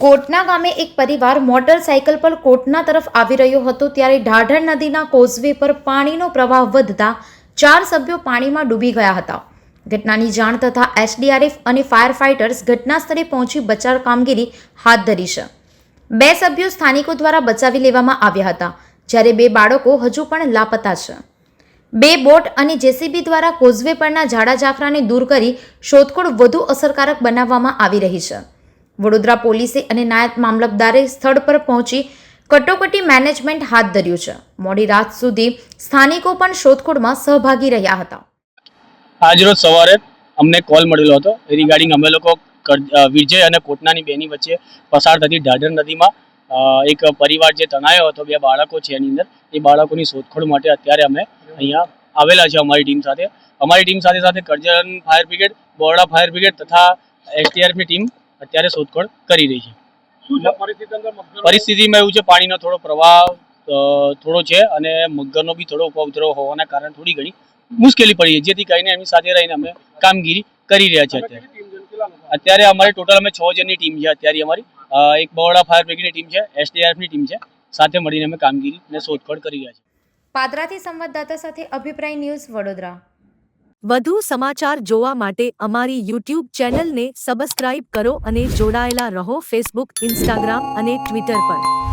કોટના ગામે એક પરિવાર મોટરસાયકલ પર કોટના તરફ આવી રહ્યો હતો ત્યારે ઢાઢર નદીના કોઝવે પર પાણીનો પ્રવાહ વધતા 4 સભ્યો પાણીમાં ડૂબી ગયા હતા। ઘટનાની જાણ થતાં એસડીઆરએફ અને ફાયર ફાઇટર્સ ઘટના સ્થળે પહોંચી બચાવ કામગીરી હાથ ધરી છે। 2 સભ્યો સ્થાનિકો દ્વારા બચાવી લેવામાં આવ્યા હતા જ્યારે 2 બાળકો હજુ પણ લાપતા છે। 2 બોટ અને જેસીબી દ્વારા કોઝવે પરના ઝાડા ઝાખરાને દૂર કરી શોધખોળ વધુ અસરકારક બનાવવામાં આવી રહી છે। વડોદરા પોલીસે અને નાયબ મામલતદારે સ્થળ પર પહોંચી કટોકટી મેનેજમેન્ટ હાથ ધર્યું છે। મોડી રાત સુધી સ્થાનિકો પણ શોધખોળમાં સહભાગી રહ્યા હતા। આજરોજ સવારે અમને કોલ મળેલો હતો રિગાર્ડિંગ અમે લોકો વિરજય અને કોટનાની બેની વચ્ચે પસાર થતી ઢાઢર નદીમાં એક પરિવાર જે તણાયો હતો, 2 બાળકો છે એની અંદર, એ બાળકોની શોધખોળ માટે અત્યારે અમે અહીંયા આવેલા છે અમારી ટીમ સાથે Karjan fire brigade, Borda fire brigade તથા એસડીઆરએફની ટીમ અત્યારે શોધખોળ કરી રહી છે। પરિસ્થિતિમાં એવું છે, પાણીનો થોડો પ્રવાહ થોડો છે અને મગરનો બી થોડો ઉપદ્રવ હોવાના કારણે થોડી ઘણી મુશ્કેલી પડી છે, જેથી કરીને એમની સાથે રહીને અમે કામગીરી કરી રહ્યા છીએ। અત્યારે અમારી ટોટલ અમે 6 જણની ટીમ છે। અત્યારે અમારી એક બરોડા ફાયર બ્રિગેડની ટીમ છે, એસડીઆરએફની ટીમ છે, સાથે મળીને અમે કામગીરી અને શોધખોળ કરી રહ્યા છીએ। પાદરાથી સંવાદદાતા સાથે અભિપ્રાય ન્યૂઝ વડોદરા। વધુ સમાચાર જોવા માટે અમારી યુટ્યુબ ચેનલને સબસ્ક્રાઇબ કરો અને જોડાયેલા રહો ફેસબુક, ઇન્સ્ટાગ્રામ અને ટ્વિટર પર।